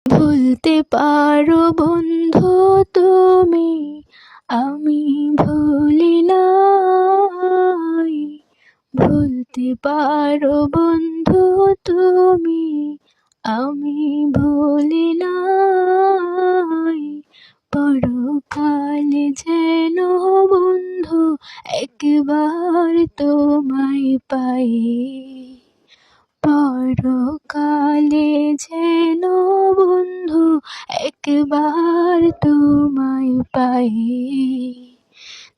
ভুলতে পারো বন্ধু তুমি, আমি ভুলি নাই। ভুলতে পারো বন্ধু তুমি, আমি ভুলি নাই। পরকালে যেন বন্ধু একবার তোমায় পাই। পরকালে যেন বন্ধু একবার তোমায় পাই।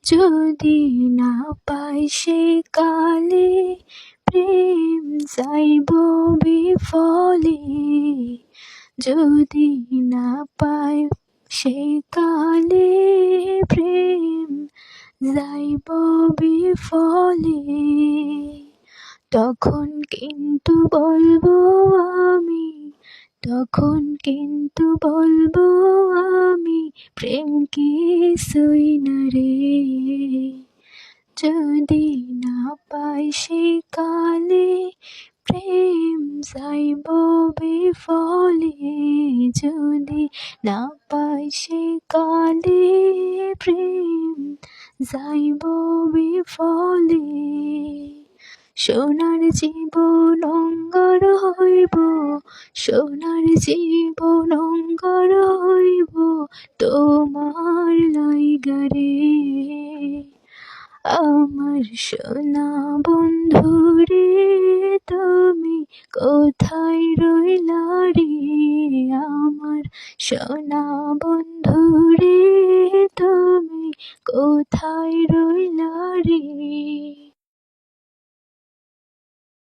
যদি না পাই সে কালে প্রেম যাইব বিফলে। যদি না পাই সে কালে প্রেম যাইব বিফলে। তখন কিন্তু বলবো আমি, তখন কিন্তু বলবো আমি, প্রেম কিছুই না রে। যদি না পাই সে কালে প্রেম যাইব বিফলে। যদি না পাই সে কালে প্রেম যাইব বিফলে। সোনার জীবন অঙ্গার হইব, সোনার জীবন অঙ্গার হইব তোমার লাইগা রে। আমার সোনা বন্ধু রে, তুমি কোথায় রইলা রে? আমার সোনা বন্ধু রে, তুমি কোথায় রইলা রে?